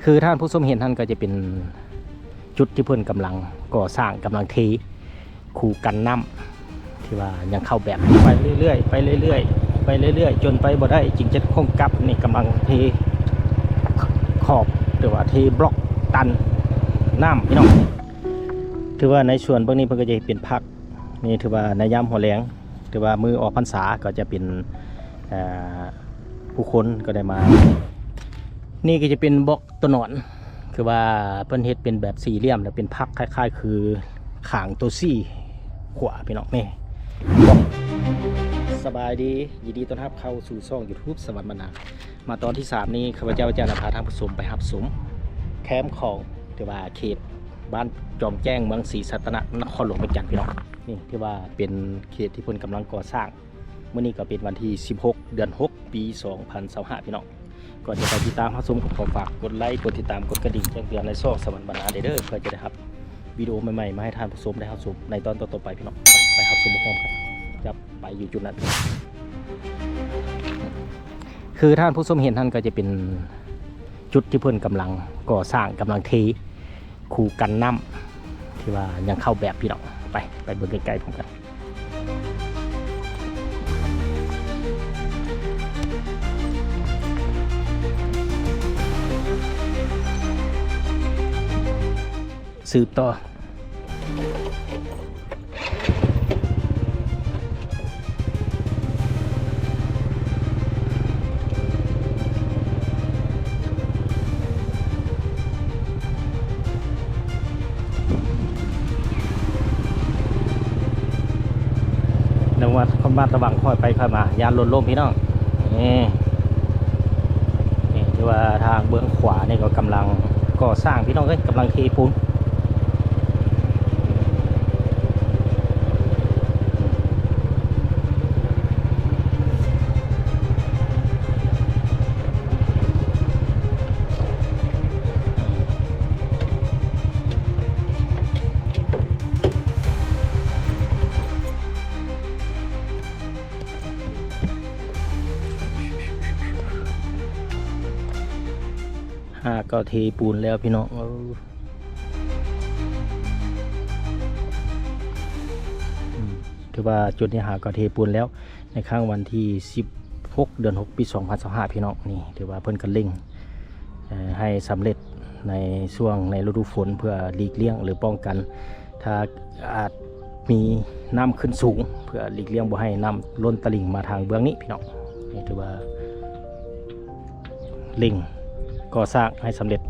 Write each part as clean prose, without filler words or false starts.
คือท่านผู้ชมเห็นท่านก็จะเป็นจุดที่เพิ่นกำลังก่อสร้างกำลังเทคูกันน้ำที่ว่ายังเข้าแบบไปเรื่อยๆไปเรื่อยๆไปเรื่อยๆจนไปบ่ได้จริงจะคงกลับนี่กำลังเทขอบหรือว่าเทบล็อกตันน้ำพี่น้องถือว่าในส่วนเบื้องนี้เพิ่นก็จะเป็นพักนี่ถือว่าในยามหัวแรงถือว่ามือออกพรรษาก็จะเป็นผู้คนก็ได้มานี่ก็จะเป็นบล็อกตัวหนอนคือว่าเพิ่นเฮ็ดเป็นแบบสี่เหลี่ยมแล้วเป็นพักคล้ายๆคือขางตัวซี่ขวาพี่น้องนี่สบายดียินดีต้อนรับเข้าสู่ช่อง YouTube สวัสดิ์มนามาตอนที่3นี้ข้าพเจ้าจะนำพาท่านผู้ชมไปรับชมแคมป์ของที่ว่าเขตบ้านจอมแจ้งเมืองศรีสัตนนครหลวงเวียงจันทร์พี่น้องนี่ที่ว่าเป็นเขตที่เพิ่นกำลังก่อสร้างเมื่อนี้ก็เป็นวันที่16 เดือน 6 ปี 2025พี่น้องก่อนจะไปติดตามรับชมขอฝากกดไลค์กดติดตามกดกระดิ่งแจ้งเตือนในช่องสวรรค์บรรณาเด้อเพื่อจะได้รับวิดีโอใหม่ๆมาให้ท่านผู้ชมได้รับชมในตอนต่อๆไปพี่น้องไปรับชมพร้อมกันครับไปอยู่จุดนั้นคือท่านผู้ชมเห็นท่านก็จะเป็นจุดที่เพิ่นกำลังก่อสร้างกำลังเทคูกันน้ำที่ว่ายังเข้าแบบพี่น้องไปเบิ่งไกลๆผมกันสืบต่อจังหวัดคำบ้านตะบังค่อยไปค่อยมายานลนล่มพี่น้องนี่ที่ว่าทางเบื้องขวานี่ก็กำลังก่อสร้างพี่น้องกำลังเทปูนก็เทปูนแล้วพี่น้องถือว่าจุดนี้ก็เทปูนแล้วในครั้งวันที่16 เดือน 6 ปี 2025พี่น้องนี่ถือว่าเพิ่นกันเร่งให้สำเร็จในช่วงในฤดูฝนเพื่อหลีกเลี่ยงหรือป้องกันถ้าอาจมีน้ำขึ้นสูงเพื่อหลีกเลี่ยงบ่ให้น้ำล้นตลิ่งมาทางเบื้องนี้พี่น้องนี่ถือว่าเร่งก่อสร้างให้สำเร็จ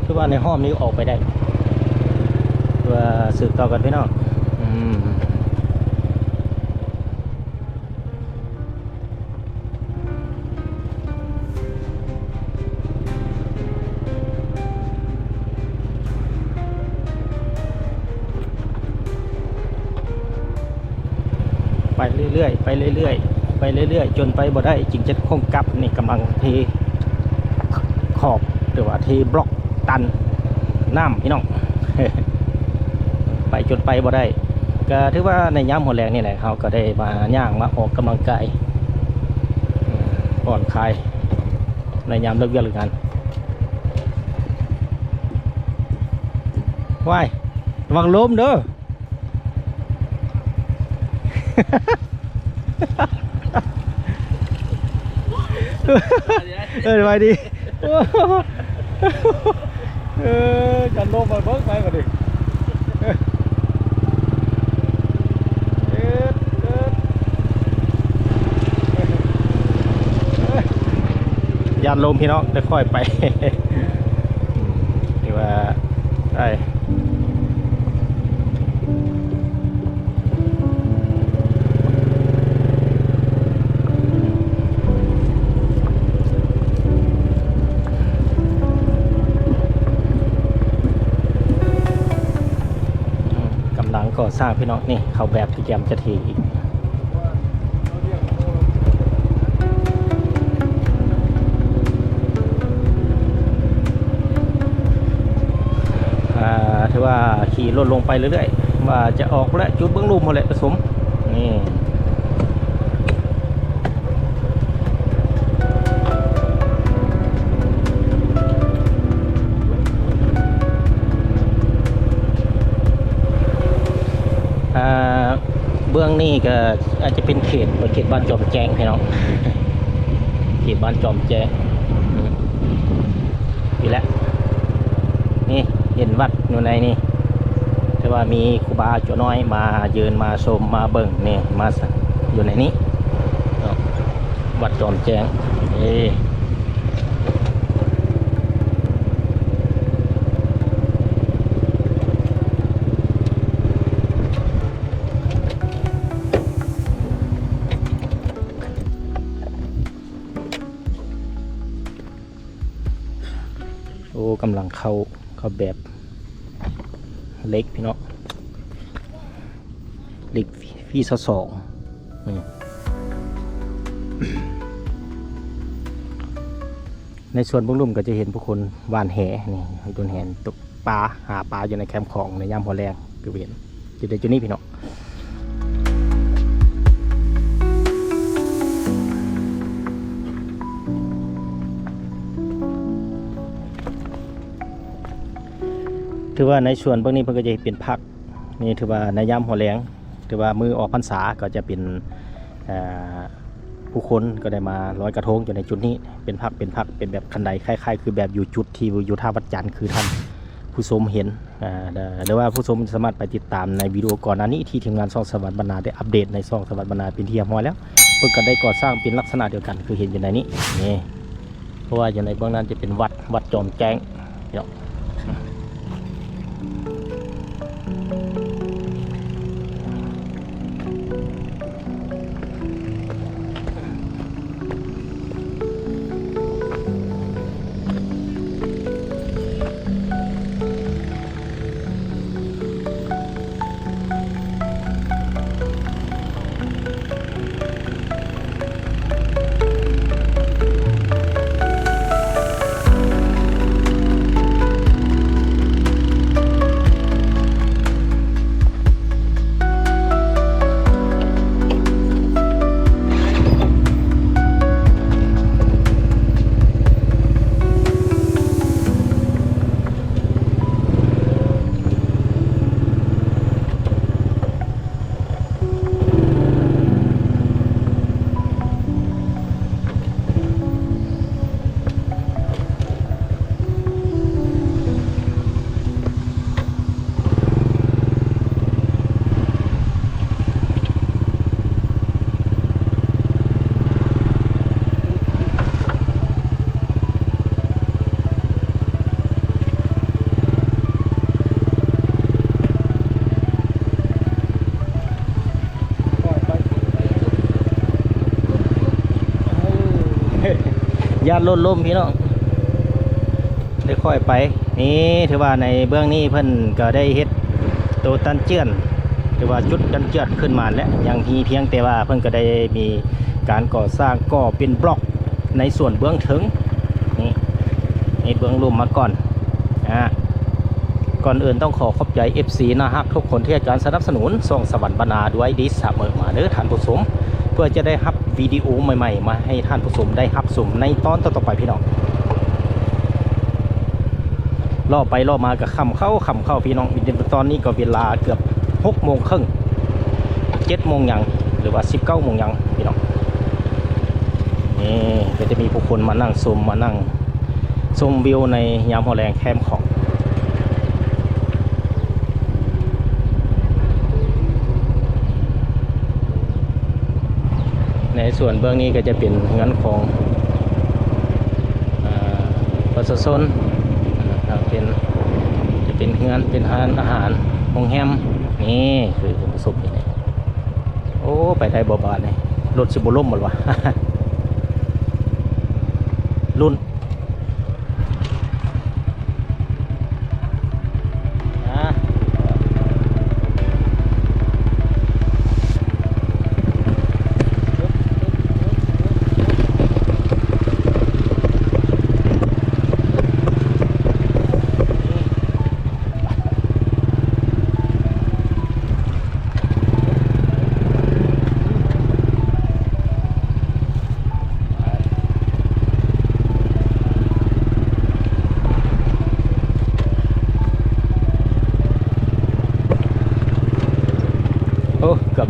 คือว่าในห้อมนี้ออกไปได้เพื่อสืบต่อกันพี่น้องไปเรื่อยๆไปเรื่อยๆไปเรื่อยๆจนไปบ่ได้จริงจะคงกลับนี่กำลังเทขอบหรือว่าเทบล็อกตันน้ำพี่น้อง ไปจนไปบ่ได้ก็ถือว่าในยามหัวแรงนี่แหละเขาก็ได้มาย่างมาออกกำลังกายผ่อนคลายในยามเลิกเรียนหรืองานว้ายระวังล้มเด้อสบายดีจันลมมาเบิ้งไปก่อนดิยานลมพี่น้องจะค่อยไปที่ว่าได้ก่อสร้างพี่น้องนี่เขาแบบที่แกมจะทีอีก ขี่ลดลงไปเรื่อยๆว่าจะออกแล้วจุดเบื้องลุ่มหมดเลยผสมนี่เบื้องนี่ก็อาจจะเป็นเขตบ้านจอมแจ้งพี่น้องเขตบ้านจอมแจ้งนี่แหละนี่เห็นวัดอยู่ในนี่แต่ว่ามีครูบาจ้าน้อยมายืนมาชมมาเบิ่งนี่มาอยู่ในนี้วัดจอมแจ้งโอ้กำลังเข้าแบบเล็กพี่น้องเล็กฟีซสองในส่วนบุ้งลุ่มก็จะเห็นผู้คนวานแหนี่โดนแหนตกปลาหาปลาอยู่ในแคมป์ของในยามหัวแรงคือเห็นจุดเด่นจุดนี้พี่น้องถือว่าในส่วนพวกนี้เพิ่นก็จะเป็นผักนี่ถือว่าในยามหัวแรงถือว่ามือออกพรรษาก็จะเป็นผู้คนก็ได้มาลอยกระทงอยู่ในจุดนี้เป็นผักเป็นแบบคันไดคล้ายๆคือแบบอยู่จุดที่อยู่ท่าวัดจันทร์คือท่านผู้ชมเห็นหรือว่าผู้ชมสามารถไปติดตามในวิดีโอก่อนหน้านี้ที่ทีมงานช่องสวัสดิ์บรรณาได้อัปเดตในช่องสวัสดิ์บรรณาเป็นที่เรียบร้อยแล้วเพิ่นก็ได้ก่อสร้างเป็นลักษณะเดียวกันคือเห็นอยู่ในนี้นี่เพราะว่าอยู่ในเบื้องนั้นจะเป็นวัดจอมแจ้งเนาะญาติลดล่มพี่น้องได้ค่อยไปนี่ถือว่าในเบื้องนี้เพิ่นก็ได้เฮ็ดโตตันเจือนถือว่าจุดตันเจือนขึ้นมาแล้วอย่างที่เพียงแต่ว่าเพิ่นก็ได้มีการก่อสร้างก่อเป็นบล็อกในส่วนเบื้องถึงนี่เบื้องลุ่มมาก่อนก่อนอื่นต้องขอบใจ FC นะฮะทุกคนที่ให้การสนับสนุนส่งสวรรค์บรรณาด้วยดีเสมอมาเด้อท่านผู้ชมเพื่อจะได้รับวิดีโอใหม่ๆมาให้ท่านผู้ชมได้รับชมในตอนต่อๆไปพี่น้องล่อไปล่อมากับค่ำเข้าพี่น้องตอนนี้ก็เวลาเกือบ6 โมงครึ่ง7 โมงยังหรือว่า19 โมงยังพี่น้องนี่ก็จะมีผู้คนมานั่งชมวิวในยามหัวแรงแคมป์ของในส่วนเบื้องนี้ก็จะเป็นเงินของประชาชนจะเป็นเงินเป็นอาหารโรงแรมนี่คือประสบนี่โอ้ไปได้บ่บาทเลยรถสิบุล่มหมดวะ รุ่น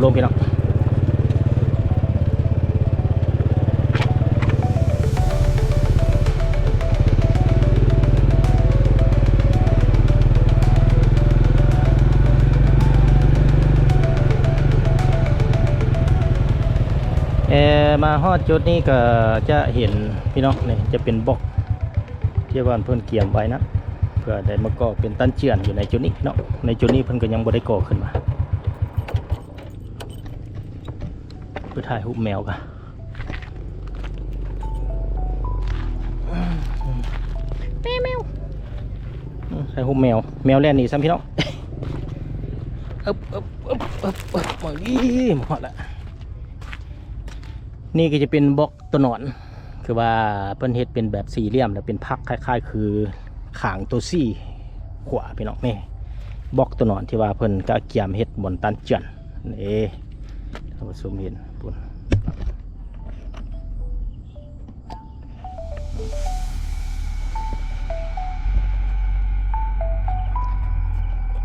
ลงพี่น้องมาฮอดจุดนี้ก็จะเห็นพี่น้องนี่จะเป็นบล็อกที่ว่าเพิ่นเกี่ยมไว้นะเพื่อได้มาก่อเป็นตันเจือนอยู่ในจุดนี้เนาะในจุดนี้เพิ่นก็ยังบ่ได้ก่อขึ้นมาเพื่อถ่ายรูปแมวกันแมวถ่ายรูปแมวแล่นหนีซ้ำพี่น้องมาหมดละนี่ก็จะเป็นบล็อกตัวหนอนคือว่าเพิ่นเฮ็ดเป็นแบบสี่เหลี่ยมแล้วเป็นพักคล้ายๆคือขางตัวซี่ขวาพี่น้องนี่บล็อกตัวหนอนที่ว่าเพิ่นก็เกี่ยมเฮ็ดบนตันเจือนนี่ท่านผู้ชมเห็นปุ่น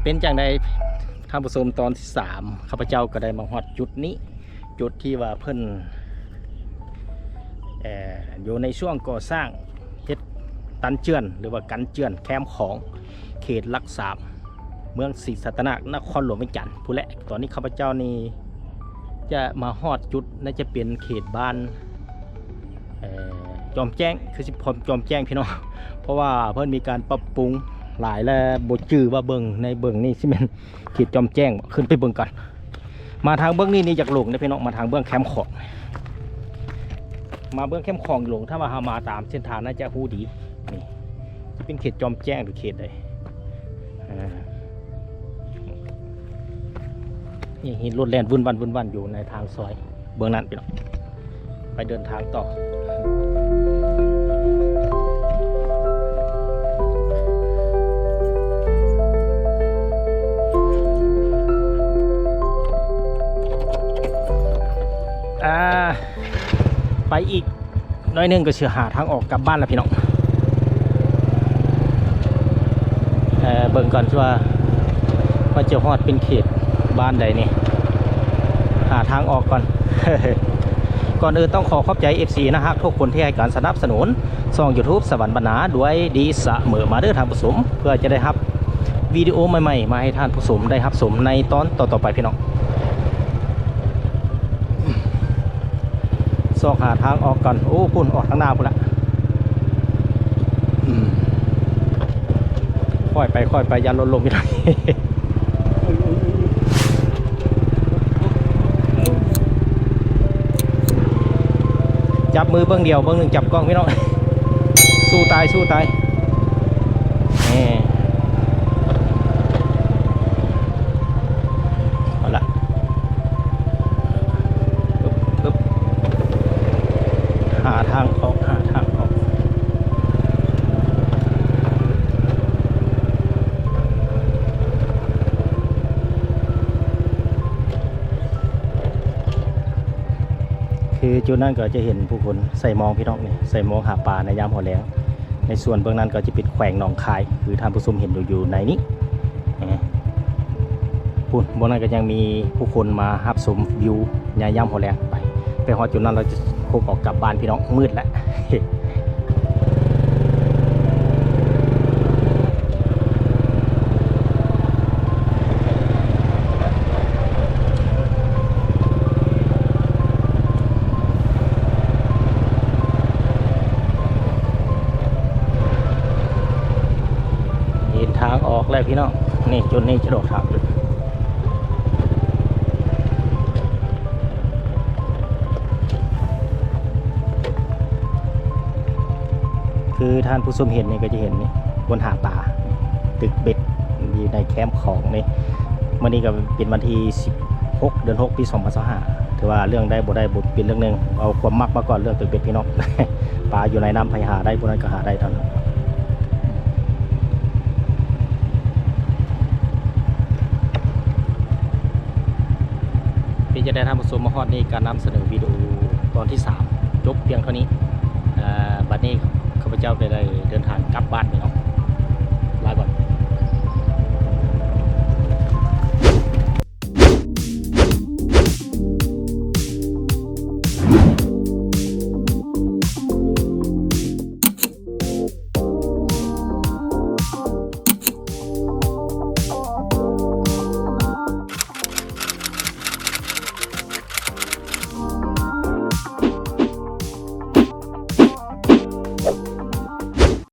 เป็นจังใดท่านผู้ชมตอนที่3ข้าพเจ้าก็ได้มาฮอดจุดนี้จุดที่ว่าเพิ่นอยู่ในช่วงก่อสร้างเฮ็ดตันเจือนหรือว่ากันเจือนแคมป์ของเขตรักษาเมืองศรีสัตนนครหลวงเวียงจันทร์ผู้และตอนนี้ข้าพเจ้านี่จะมาฮอดจุดน่าจะเป็นเขตบ้านจอมแจ้งคือสิพจอมแจ้งพี่น้องเพราะว่าเพิ่นมีการปรับปรุงหลายและบ่จื้อว่าเบิ่งในเบิ่งนี่สิเป็นเขตจอมแจ้งขึ้นไปเบิ่งกันมาทางเบื้องนี่จากหลงนะพี่น้องมาทางเบื้องแคมป์ของมาเบื้องแคมป์ของหลงถ้ามาตามเส้นทางน่าจะหูดีนี่จะเป็นเขตจอมแจ้งหรือเขตใดนี่เห็นรถแล่นวุ่นวันอยู่ในทางซอยเบื้องนั้นพี่น้องไปเดินทางต่อไปอีกน้อยนึงก็เชื่อหาทางออกกลับบ้านแล้วพี่น้องเบิ่งก่อนว่าจะฮอดเป็นเขตบ้านใดนี่หาทางออกก่อน ก่อนอื่นต้องขอขอบใจ FC นะฮะทุกคนที่ให้การสนับสนุนช่อง YouTube สวรรค์บรรณาด้วยดีเสมอมาเด้อท่านผู้ชมเพื่อจะได้รับวิดีโอใหม่ๆมาให้ท่านผู้ชมได้รับชมในตอนต่อๆไปพี่น้องซอกหาทางออกก่อนโอ้พุ่นออกทางหน้าพุ่นละค่อยไปยันลงไปหน่อยจับมือเบื้องเดียวเบื้องหนึ่งจับกล้องพี่น้องสู้ตายนี่เอาละหาทางออกคือจุดนั้นก็จะเห็นผู้คนใส่มองพี่น้องนี่ใส่มองหาปลาในยามหัวแล้งในส่วนเบื้องนั้นก็จะเป็นแขวงหนองคายคือท่านผู้ชมเห็นอยู่ในนี้ปุ่นบนนั้นก็ยังมีผู้คนมารับชมวิวยามหัวแล้งไปฮอดจุดนั้นเราจะโคกออกกลับบ้านพี่น้องมืดแล้วทางออกแล้วพี่น้องนี่จุดนี้จะโดดทางคือท่านผู้ชมเห็นนี่ก็จะเห็นนี่บนหาดป่าตึกเบ็ดอยู่ในแคมป์ของนี่วันนี้ก็เป็นวันที่16 เดือน 6 ปี 2025ถือว่าเรื่องได้บ่ได้บ่เป็นเรื่องนึงเอาความมักมาก่อนเรื่องตึกเบ็ดพี่น้อง ปลาอยู่ในน้ำพายหาได้พวกนั้นก็หาได้เท่านั้นที่จะได้ทำผสมมาฮอดนี่การนำเสนอวิดีโอตอนที่3จบเพียงเท่านี้บัดนี้ข้าพเจ้าได้เดินทางกลับบ้านไปเนาะ